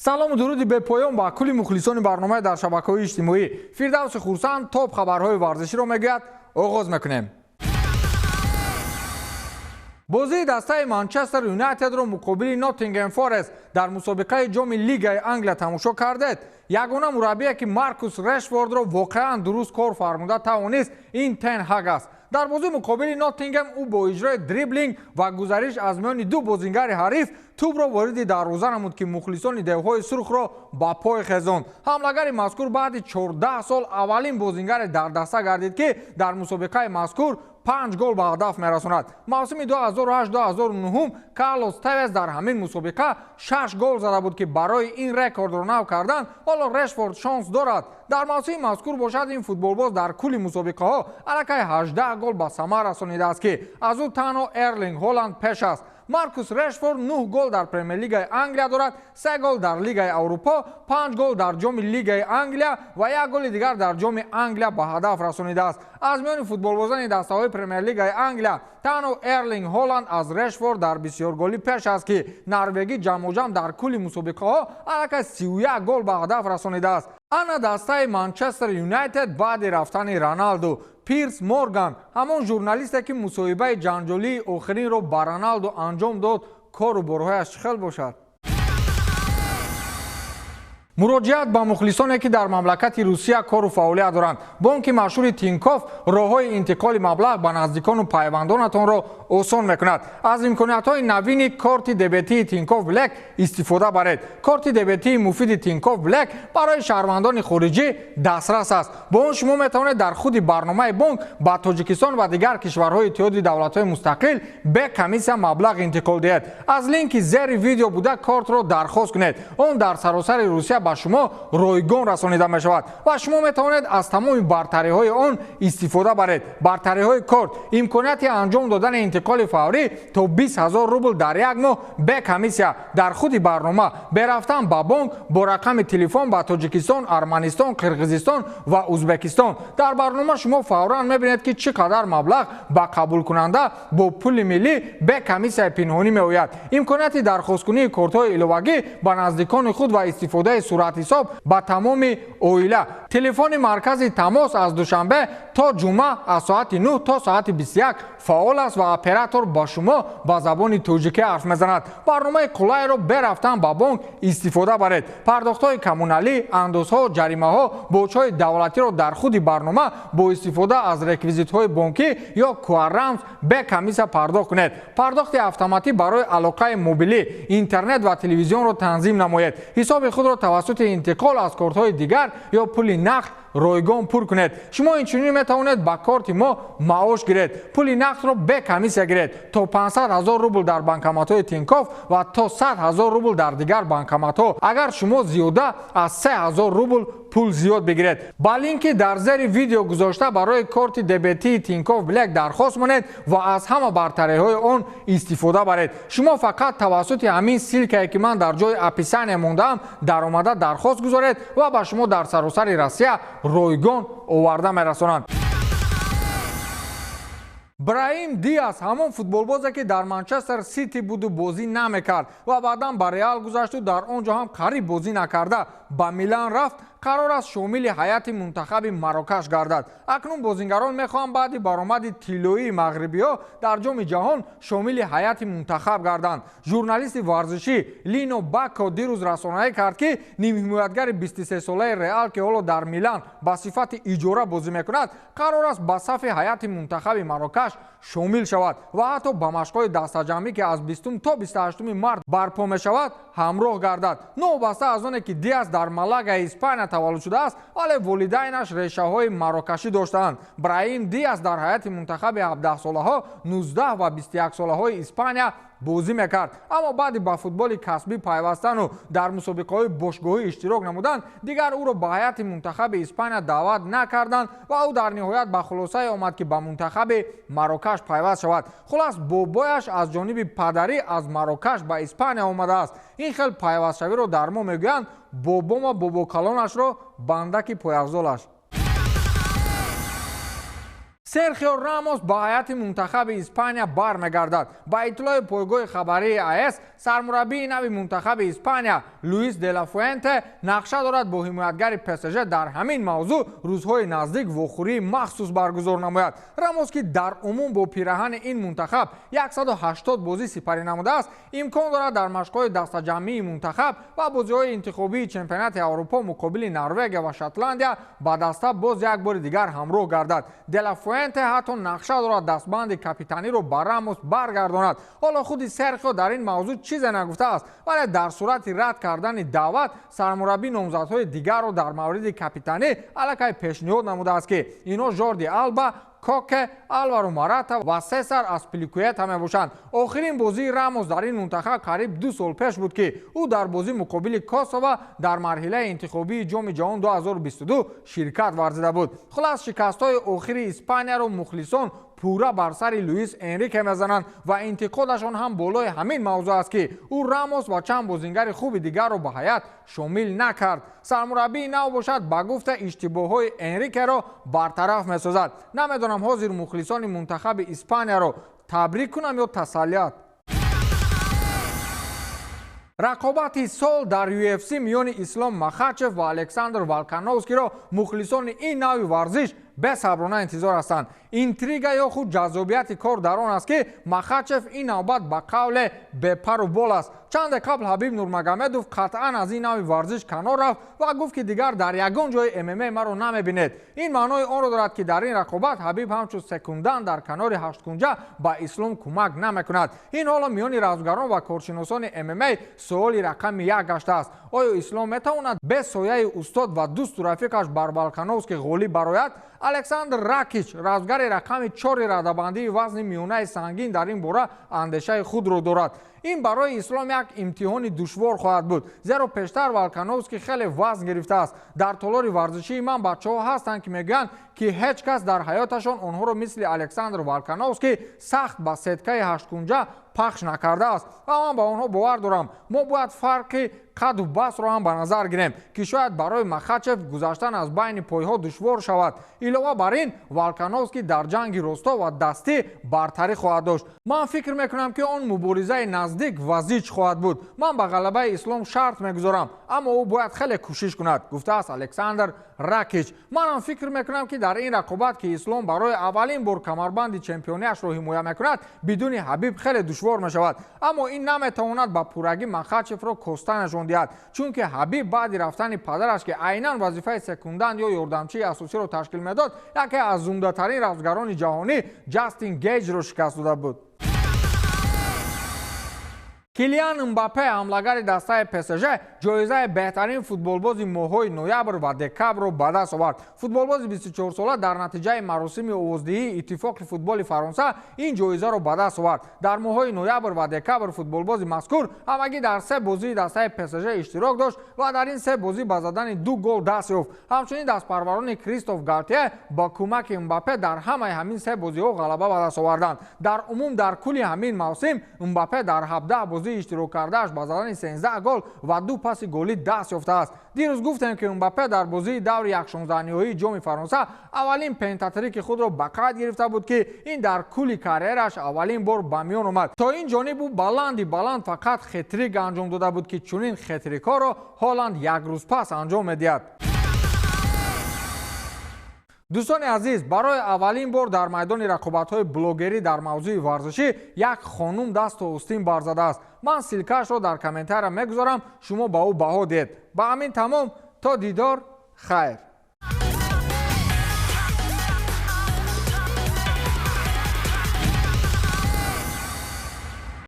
салому дуруди бепоён ба кулли мухлисони барномаи дар шабакаҳои иҷтимоӣ. Фирдавси Хурсанд топ хабарҳои варзиширо мегӯяд. Оғоз мекунем. бозии дастаи Манчестер Юнайтедро муқобили Ноттингем Форест дар мусобиқаи ҷоми Лигаи Англия тамошо кардед. Ягона мураббие ки Маркус Решфордро воқеан дуруст кор фармуда тавонист, ин Тен Ҳаг аст. дар бозии муқобили Ноттингем ӯ бо иҷрои дриблинг ва гузариш аз миёни ду бозингари ҳариф тӯбро вориди дарвоза намуд ки мухлисони девҳои сурхро ба пой хезонд. ҳамлагари мазкур баъди 14 сол аввалин бозингаре дар даста гардид ки дар мусобиқаи мазкур 5 гол ба ҳадаф мерасонад. мавсими 2008-2009 Карлос Тевес дар ҳамин мусобиқа 6 гол зада буд ки барои ин рекордро нав кардан ҳоло Решфорд шонс дорад. дар мавсими мазкур бошад ин футболбоз дар кулли мусобиқаҳо аллакай 18 гол ба самар расонидааст ки аз ӯ танҳо Эрлинг Ҳоланд пеш аст. Маркус Решфорд 9 гол дар Премер-лигаи Англия дорад, 3 гол дар Лигаи Аврупо, 5 гол дар ҷоми Лигаи Англия ва 1 голи дигар дар ҷоми Англия ба ҳадаф расонидааст. аз миёни футболбозани дастаҳои Премер-лигаи Англия танҳо Эрлинг Ҳоланд аз Решфорд дар бисёрголӣ пеш аст ки норвегӣ ҷамъоҷам дар кулли мусобиқаҳо аллакай 31 гол ба ҳадаф расонидааст. ана дастаи Манчестер Юнайтед баъди рафтани Роналду. Пирс Морган ҳамон журналисте ки мусоҳибаи ҷанҷолии охиринро ба Роналду анҷом дод, кору борҳояш чӣ хел бошад? муроҷиат ба мухлисоне ки дар мамлакати Русия кору фаъолият доранд. бонки машҳури Тинкофф роҳҳои интиқоли маблағ ба наздикону пайвандонатонро осон мекунад. аз имкониятҳои навини корти дебетии Тинкофф Блек истифода баред. корти дебетии муфиди Тинкофф Блек барои шаҳрвандони хориҷӣ дастрас аст. бо он шумо метавонед дар худи барномаи бонк ба Тоҷикистон ва дигар кишварҳои иттиҳоди давлатҳои мустақил бе комиссия маблағ интиқол диҳед. аз линки зери видео буда кортро дархост кунед. он дар саросари Русия ба шумо ройгон расонида мешавад ва шумо метавонед аз тамоми бартариҳои он истифода баред. бартариҳои корт имконияти анҷом додани интиқоли фаврӣ то 20 000 рубл дар як моҳ бе комиссия дар худи барнома бе рафтан ба бонк бо рақами телефон ба Тоҷикистон, Арманистон, Қирғизистон ва Узбекистон. дар барнома шумо фавран мебинед ки чӣ қадар маблағ ба қабулкунанда бо пули миллӣ бе комиссияи пинҳонӣ меояд. имконияти дархосткунии кортҳои иловагӣ ба наздикони худ ва истифодаи суръатҳисоб ба тамоми оила. телефони маркази тамос аз душанбе то ҷумъа аз соати 9 то соати 21 фаъол аст ва оператор ба шумо ба забони тоҷикӣ ҳарф мезанад. барномаи қулайро бе рафтан ба бонк истифода баред. пардохтҳои коммуналӣ, андозҳо, ҷаримаҳо, борҷҳои давлатиро дар худи барнома бо истифода аз реквизитҳои бонкӣ ё QR-рамз бе комиссия пардохт кунед. пардохти автоматӣ барои алоқаи мобилӣ, интернет ва телевизионро танзим намоед. ҳисоби худро тавассути интиқол аз кортҳои дигар ё пули нақд ройгон пур кунед. шумо инчунин метавонед ба корти мо маош гиред. пули нақдро бе комиссия гиред. то 500 000 рубл дар банкоматҳои Тинкофф ва то 100 000 рубл дар дигар банкоматҳо. агар шумо зиёда аз 3000 рубл пул зиёд бигиред. ба линки дар зери видео гузошта барои корти дебетии Тинкофф Блек дархост монед ва аз ҳама бартариҳои он истифода баред. шумо фақат тавассути ҳамин силкае ки ман дар ҷои описание мондаам даромада дархост гузоред ва ба шумо дар саросари Россия ройгон оварда мерасонанд. Браҳим Диас ҳамон футболбозе ки дар Манчестер Сити буду бозӣ намекард ва баъдан ба Реал гузашту дар он ҷо ҳам қариб бозӣ накарда ба Милан рафт, қарор аст шомили ҳайати мунтахаби Марокаш гардад. акнун бозингарон мехоҳанд баъди баромади тиллоии мағрибиҳо дар ҷоми ҷаҳон шомили ҳайати мунтахаб гарданд. журналисти варзишӣ Лино Бакко дирӯз расонаӣ кард ки нимҳимоятгари 23 солаи Реал ки ҳоло дар Милан ба сифати иҷора бозӣ мекунад, қарор аст ба сафи ҳайати мунтахаби Марокаш шомил шавад ва ҳатто ба машқҳои дастаҷамъӣ ки аз 20 то 28 март барпо мешавад ҳамроҳ гардад. новобаста аз оне ки Диас дар Малагаи Испания таваллуд шудааст, вале волидайнаш решаҳои марокашӣ доштаанд. Браҳим Диас дар ҳайати мунтахаби 17-солаҳо, 19 ва 21 солаҳои Испания бозӣ мекард. аммо баъди ба футболи касбӣ пайвастану дар мусобиқаҳои бошгоҳӣ иштирок намудан, дигар ӯро ба ҳайати мунтахаби Испания даъват накарданд ва ӯ дар ниҳоят ба хулосае омад ки ба мунтахаби Марокаш пайваст шавад. хулас бобояш аз ҷониби падарӣ аз Марокаш ба Испания омадааст. ин хел пайвастшавиро дар мо мегӯянд бобома бобокалонашро бандаки пояфзолаш. سرخیو راموس با هیئت منتخب اسپانیا برمیگردد. با اطلاع پایگاه خبری آیس، سرمربی نو منتخب اسپانیا لوئیس دلافوئنته نقشه دارد با حمایتگر PSG در همین موضوع روزهای نزدیک وخوری مخصوص برگزار نماید. راموس که در عموم با پیراهن این منتخب 180 بازی سپری نموده است، امکان دارد در مشق‌های دسته‌جمعی منتخب و بازی‌های انتخابی چمپیونات اروپا مقابل نروژ و شتلندیا با دسته باز یک بار دیگر همراه گردد. دلافوئنته حتی نقشه دارد دستبند کاپیتانی رو بر راموس برگرداند. حالا خود سرخیو در این موضوع چیزی نگفته است، ولی در صورت رد کردن دعوت سرمربی نامزدهای دیگر رو در مورد کاپیتانی الکی پیشنهاد نموده است که اینا ژوردی آلبا، کوکه، آلوارو ماراتا و سیسار اسپلیکویتا میباشند. آخرین بازی راموس در این منتخب قریب 2 سال پیش بود که او در بازی مقابل کوسوو در مرحله انتخابی جام جهان 2022 شرکت ورزیده بود. خلاص شکست‌های آخری اسپانیا رو مخلصان پورا بر سر لوئیس انریکه میزنند و انتقادشان هم بالای همین موضوع است که او راموس و چند بازیگر خوب دیگر رو به هیئت شامل نکرد. سرمربی نو باشد با گفته اشتباه‌های انریکه را برطرف می‌سازد. نمیدانم حاضر مخلصان منتخب اسپانیا رو تبریک کنم یا تسلیت. رقابت سال در UFC میان اسلام مخاچف و الکساندر والکانوفسکی را مخلصان این نوع ورزش بی‌صبرانه انتظار هستند. اینتریگا یا خود جذابیت کار در آن است که مخاچف این نوبت با قول بپر و بال است. چند قبل حبیب نورمگامدوف قطعا از این نوع ورزش کنار رفت و گفت که دیگر در یگان جای MMA مرا نمیبینید. این معنای آن را دارد که در این رقابت حبیب همچون سکوندن در کنار 8 کنجه با اسلام کمک نمیکند. این حالا میان رازگران و کارشناسان MMA سوال رقم 1 گشته است. آیا اسلام میتواند به سایه استاد و دوست و رفیقش بر والکانوفسکی غالب برآید؟ الکساندر راکیچ رازگر رقم 4 رده‌بندی وزن میانه سنگین در این باره اندیشه خود را دارد. این برای اسلام یک امتحان دشوار خواهد بود، زیرا پیشتر والکانوفسکی خیلی وزن گرفته است. در تالار ورزشی من بچه‌ها هستند که میگن که هیچ کس در حیاتشان آنها را مثل الکساندر والکانوفسکی سخت با سدکه 8 کنجه پخش نکرده است و من با آنها باور دارم. ما باید فرق قد و بست را هم به نظر گیریم که شاید برای مخاچف گذشتن از بین پایها دشوار شود. علاوه بر این والکانوفسکی در جنگ راستا و دستی برتری خواهد داشت. من فکر میکنم که آن مبارزه نزدیک و زیج خواهد بود. من به غلبه اسلام شرط میگذارم، اما او باید خیلی کوشش کند، گفته است الکساندر راکیچ. من هم فکر میکنم که در این رقابت که اسلام برای اولین بار کمربند چمپیونیش را حمایت میکند بدون حبیب خیلی دشوار میشود، اما این نمیتواند با پورگی مخاچف را کشته نشان دهد، چون که حبیب بعد رفتن پدرش که عیناً وظیفه سکوندن یا یاردمچی اساسی را تشکیل میداد یکی از عمده‌ترین رقصگران جهانی جاستین گیج را شکست داده بود. کیلیان امباپه حمله‌گر دسته PSG جایزه بهترین فوتبالباز ماه‌های نوامبر و دکامبر را به دست آورد. فوتبالباز 24 ساله در نتیجه مراسم آوازدهی اتفاق فوتبال فرانسه این جایزه را به دست آورد. در ماه‌های نوامبر و دکامبر فوتبالباز مذکور همگی در 3 بازی دسته PSG اشتراک داشت و در این 3 بازی با زدن 2 گل دست یافت. همچنین دستپروران کریستوف گارتیه با کمک امباپه در همین 3 بازی‌ها غلبه به دست آوردند. در عموم در کل همین موسم امباپه در 17 بازی اشتراک کرده‌اش با زدن 13 گل و 2 پاس گلی دست یافته است. دیروز گفتم که امباپه در بازی دور 16 نهایی جام فرانسه اولین پنتاتریک خود را به قید گرفته بود که این در کل کاریرش اولین بار به میان آمد. تا این جانب او بلند فقط خطریک انجام داده بود که چنین خطریک‌ها را هالند یک روز پس انجام می‌دهد. دوستان عزیز، برای اولین بار در میدان رقابت‌های بلاگری در موضوع ورزشی یک خانم دست و آستین برزده است. من سیلکش را در کامنتر میگذارم، شما با او بها دید. با همین تمام، تا دیدار، خیر.